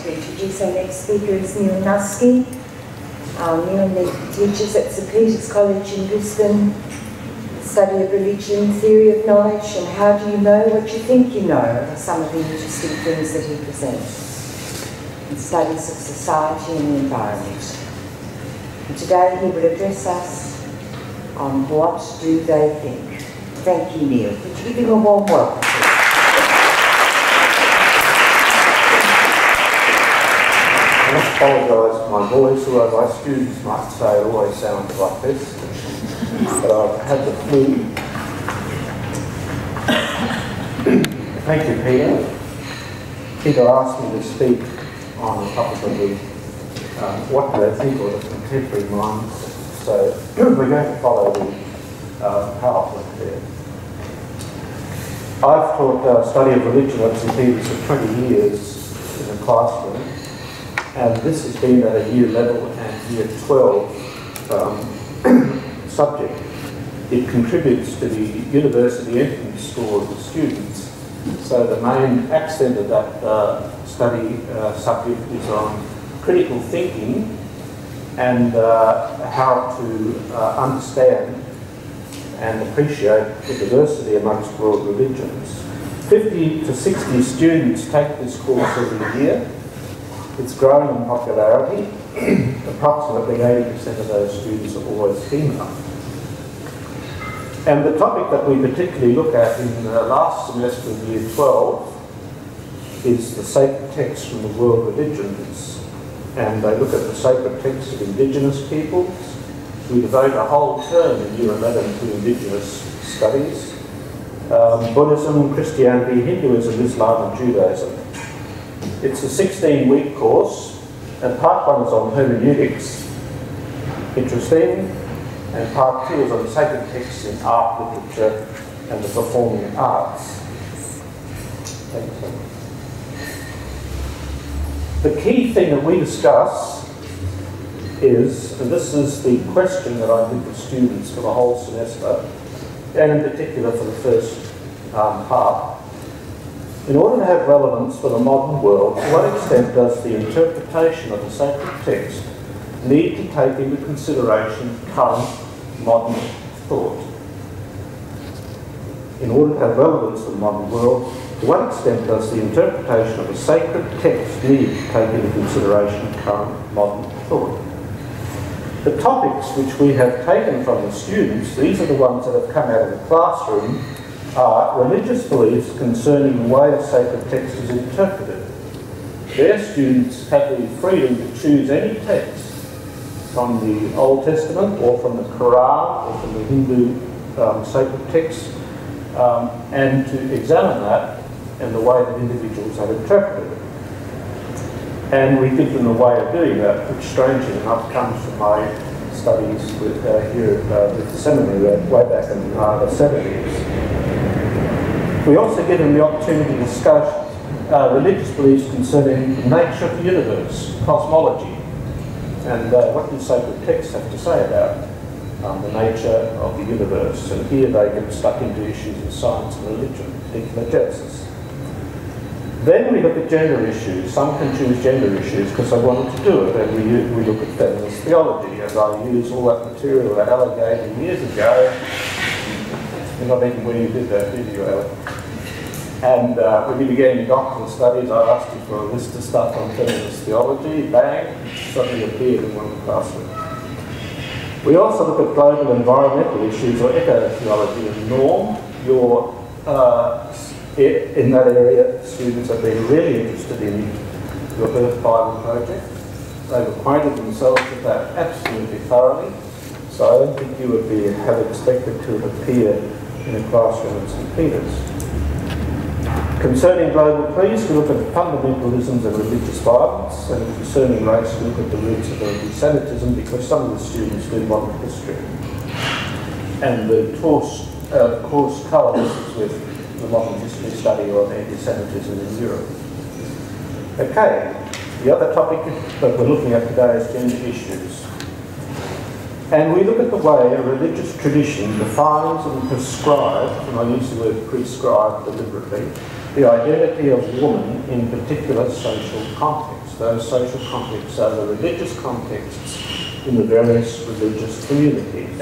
to introduce our next speaker is Neal Nuske. Neal teaches at St Peter's College in Brisbane, study of religion, theory of knowledge, and how do you know what you think you know are some of the interesting things that he presents, and studies of society and the environment. And today he will address us on what do they think. Thank you, Neal. Would you give him a warm welcome, please? I apologise for my voice, although my students might say it always sounds like this, but I've had the flu. Thank you, Peter. Peter asked me to speak on the topic of the what do they think of the contemporary minds, so we're going to follow the PowerPoint there. I've taught study of religion at St Peter's for 20 years in a classroom, and this has been at a year level and year 12 subject. It contributes to the university entrance scores of students, so the main accent of that study subject is on critical thinking and how to understand and appreciate the diversity amongst world religions. 50 to 60 students take this course every year. It's growing in popularity. Approximately 80% of those students are always female. And the topic that we particularly look at in the last semester of Year 12 is the sacred texts from the world religions. And they look at the sacred texts of Indigenous peoples. We devote a whole term in Year 11 to Indigenous studies. Buddhism, Christianity, Hinduism, Islam and Judaism. It's a 16-week course, and part 1 is on hermeneutics, interesting, and part 2 is on sacred texts in art, literature and the performing arts. Thanks. The key thing that we discuss is, and this is the question that I give the students for the whole semester, and in particular for the first part, in order to have relevance for the modern world, to what extent does the interpretation of the sacred text need to take into consideration current modern thought? In order to have relevance for the modern world, to what extent does the interpretation of a sacred text need to take into consideration current modern thought? The topics which we have taken from the students, these are the ones that have come out of the classroom, are religious beliefs concerning the way a sacred text is interpreted. Their students have the freedom to choose any text from the Old Testament or from the Quran or from the Hindu sacred text and to examine that in the way that individuals have interpreted it. And we give them a way of doing that, which strangely enough comes from my studies with, here with the seminary way back in the 70s. We also give them the opportunity to discuss religious beliefs concerning the nature of the universe, cosmology, and what do sacred texts have to say about the nature of the universe. And here they get stuck into issues of science and religion, particularly Genesis. Then we look at gender issues. Some can choose gender issues because they wanted to do it, and we look at feminist theology, and I use all that material that Ella gave me years ago. You're not even where you did that, did you, Ella? And when you began your doctoral studies, I asked you for a list of stuff on feminist theology. Bang, suddenly appeared in one of the classrooms. We also look at global environmental issues, or eco-theology and norm. In that area, students have been really interested in your Earth Bible project. They've acquainted themselves with that absolutely thoroughly, so I don't think you would have expected to appear in a classroom at St Peter's. Concerning global peace, we look at fundamentalisms and religious violence, and concerning race, we look at the roots of anti-Semitism, because some of the students do modern history. And the course coalesces with the modern history study of anti-Semitism in Europe. Okay, the other topic that we're looking at today is gender issues. And we look at the way a religious tradition defines and prescribes, and I use the word prescribe deliberately, the identity of woman in particular social contexts. those social contexts are the religious contexts in the various religious communities.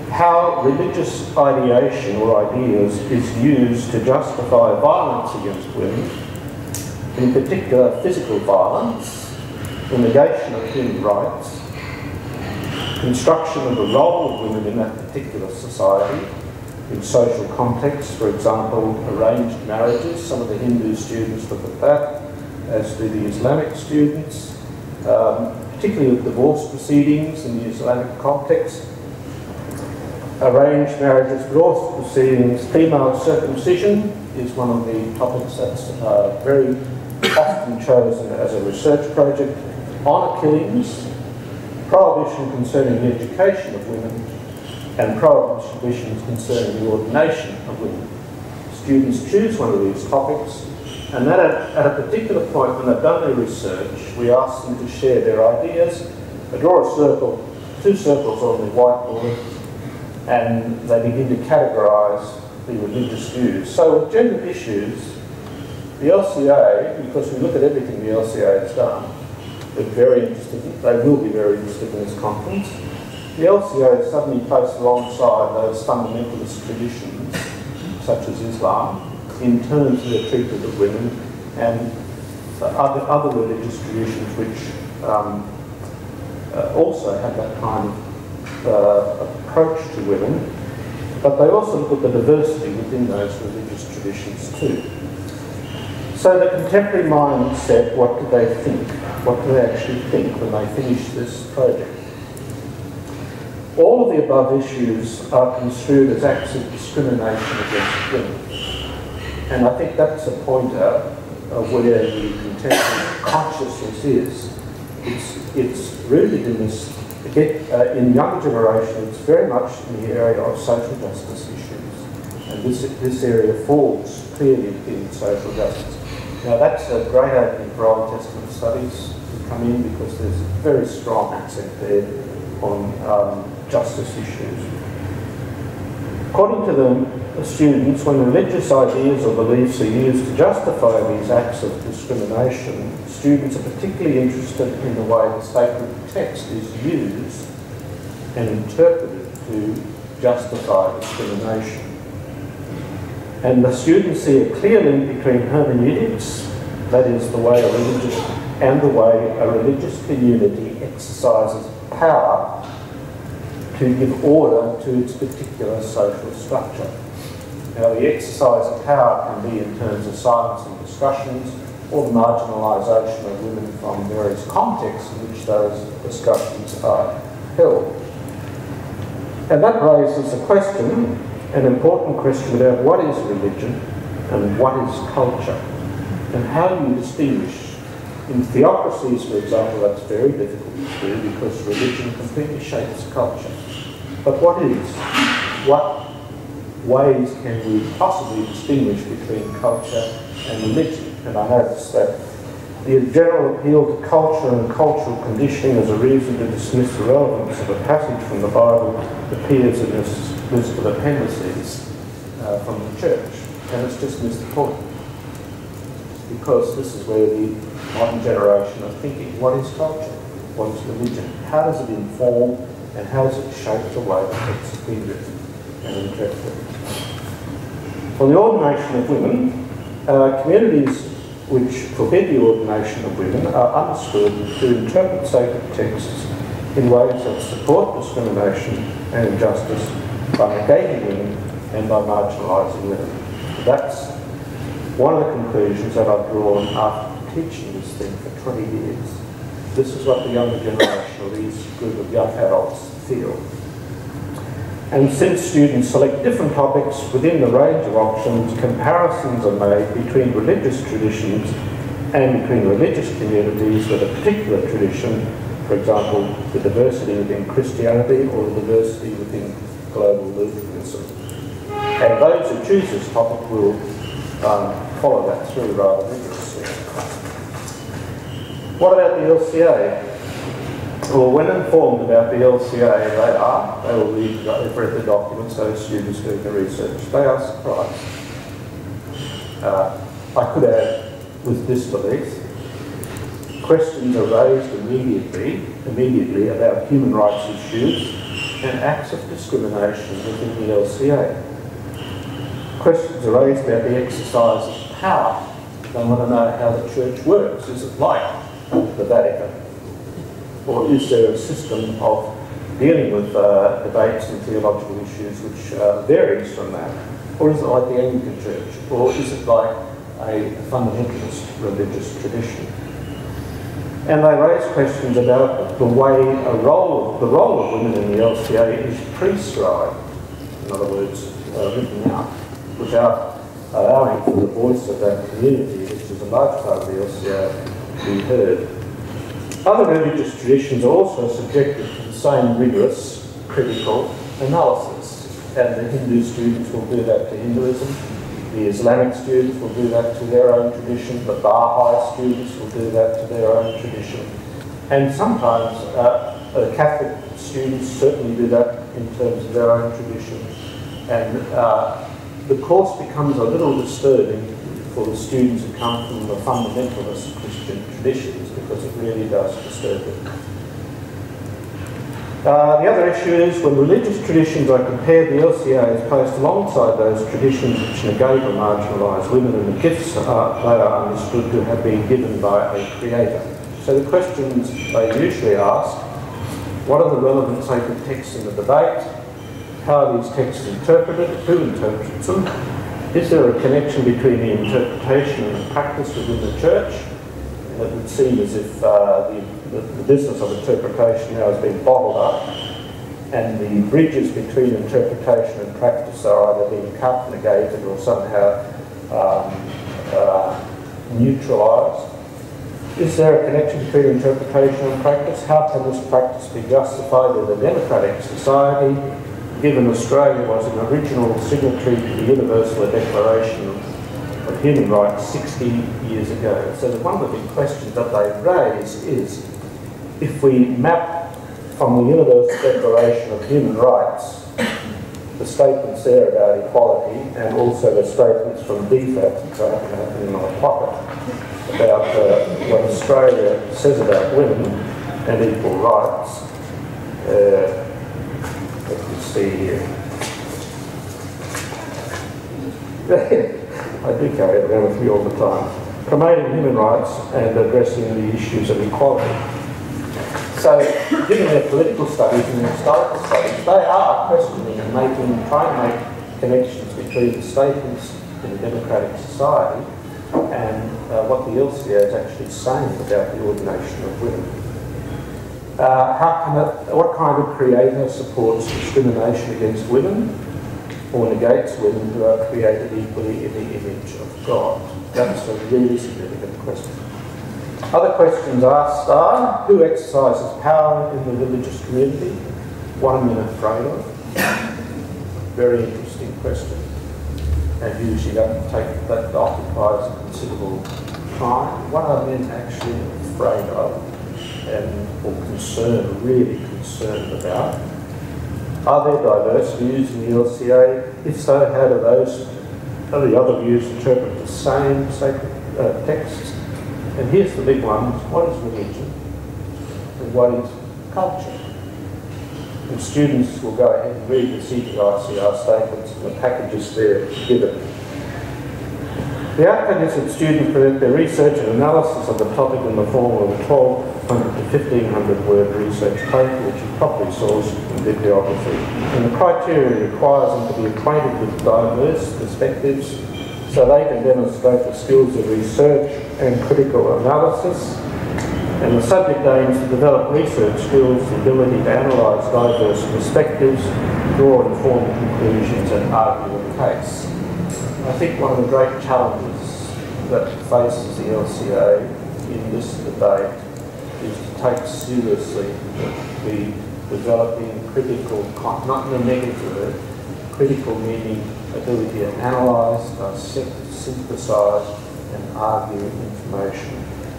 How religious ideation or ideas is used to justify violence against women, in particular physical violence, the negation of human rights, construction of the role of women in that particular society, in social contexts, for example, arranged marriages. Some of the Hindu students look at that, as do the Islamic students, particularly with divorce proceedings in the Islamic context. Arranged marriages, divorce proceedings, female circumcision is one of the topics that's very often chosen as a research project. Honour killings, prohibition concerning the education of women, and prohibitions concerning the ordination of women. Students choose one of these topics, and then at a particular point when they've done their research, we ask them to share their ideas. They draw a circle, 2 circles on the whiteboard, and they begin to categorise the religious views. So with gender issues, the LCA, because we look at everything the LCA has done, they're very interested, they will be very interested in this conference. The LCA is suddenly placed alongside those fundamentalist traditions, such as Islam, in terms of their treatment of women, and other religious traditions which also have that kind of approach to women, but they also look at the diversity within those religious traditions too. So the contemporary mindset, what do they think? What do they actually think when they finish this project? All of the above issues are construed as acts of discrimination against women. And I think that's a pointer of where the contemporary consciousness is. It's rooted in this, in younger generation, it's very much in the area of social justice issues. And this area falls clearly within social justice. Now that's a great opening for Old Testament studies to come in, because there's a very strong accent there on justice issues. According to the students, when religious ideas or beliefs are used to justify these acts of discrimination, students are particularly interested in the way the sacred text is used and interpreted to justify discrimination. And the students see a clear link between hermeneutics, that is the way a religious community exercises power to give order to its particular social structure. Now, the exercise of power can be in terms of silencing discussions or the marginalisation of women from various contexts in which those discussions are held. And that raises a question, an important question about what is religion and what is culture, and how do you distinguish. In theocracies, for example, that's very difficult to do because religion completely shapes culture. But what ways can we possibly distinguish between culture and religion? And I notice that the general appeal to culture and cultural conditioning as a reason to dismiss the relevance of a passage from the Bible appears in this list of appendices from the church. And it's just missed the point. Because this is where the modern generation are thinking, what is culture? What is religion? How does it inform and how does it shape the way that it's been written and interpreted? For the ordination of women, communities which forbid the ordination of women are understood to interpret sacred texts in ways that support discrimination and injustice by negating women and by marginalising women. That's one of the conclusions that I've drawn after teaching this thing for 20 years. This is what the younger generation, or these group of young adults, feel. And since students select different topics within the range of options, comparisons are made between religious traditions and between religious communities with a particular tradition, for example, the diversity within Christianity or the diversity within global Lutheranism. And those who choose this topic will follow that through rather rigorously. What about the LCA? Well, when informed about the LCA, they will read, they've read the documents, those students doing the research. They are surprised. I could add, with disbelief, questions are raised immediately about human rights issues and acts of discrimination within the LCA. Questions are raised about the exercise of power. They want to know how the church works. Is it like the Vatican? Or is there a system of dealing with debates and theological issues which varies from that? Or is it like the Anglican Church? Or is it like a fundamentalist religious tradition? And they raise questions about the way the role of women in the LCA is prescribed, in other words, written out, without allowing for the voice of that community, which is a large part of the LCA, to be heard. Other religious traditions are also subjected to the same rigorous, critical analysis, and the Hindu students will do that to Hinduism, the Islamic students will do that to their own tradition, the Baha'i students will do that to their own tradition, and sometimes Catholic students certainly do that in terms of their own tradition, and the course becomes a little disturbing for the students who come from the fundamentalist Christian traditions, because it really does disturb them. The other issue is when religious traditions are compared, the LCA is placed alongside those traditions which negate or marginalise women, and the gifts they are understood to have been given by a creator. So the questions they usually ask: what are the relevant sacred texts in the debate? How are these texts interpreted? Who interprets them? Is there a connection between the interpretation and the practice within the church? It would seem as if the business of interpretation now has been bottled up, and the bridges between interpretation and practice are either being cut, negated, or somehow neutralised. Is there a connection between interpretation and practice? How can this practice be justified in a democratic society, given Australia was an original signatory to the Universal Declaration of Human Rights 60 years ago? So one of the big questions that they raise is, if we map from the Universal Declaration of Human Rights the statements there about equality, and also the statements from DFAT, which I have in my pocket, about what Australia says about women and equal rights. Let me see here. I do carry it around with me all the time. Promoting human rights and addressing the issues of equality. So, given their political studies and their historical studies, they are questioning and trying to make connections between the statements in a democratic society and what the LCA is actually saying about the ordination of women. What kind of creator supports discrimination against women or negates women who are created equally in the image of God? That's a really significant question. Other questions asked are: who exercises power in the religious community? What are men afraid of? Very interesting question, and usually that occupies a considerable time. What are men actually afraid of or really concerned about? Are there diverse views in the LCA? If so, how do the other views interpret the same sacred texts? And here's the big one: what is religion and what is culture? And students will go ahead and read the CTICR statements and the packages there given. The outcome is that students present their research and analysis of the topic in the form of a 1,200 to 1,500 word research paper, which is properly sourced from bibliography. And the criteria requires them to be acquainted with diverse perspectives so they can demonstrate the skills of research and critical analysis. And the subject aims to develop research skills, the ability to analyse diverse perspectives, draw informed conclusions and argue a case. I think one of the great challenges that faces the LCA in this debate is to take seriously the developing critical, not in a negative word, critical meaning, ability to analyse, dissect, synthesise and argue information.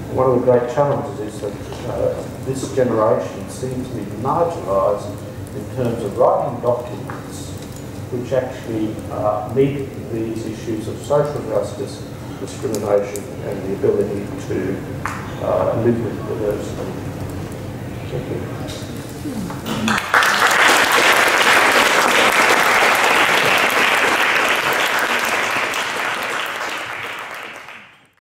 And one of the great challenges is that this generation seems to be marginalised in terms of writing documents which actually meet these issues of social justice, discrimination and the ability to live with diversity. Thank you.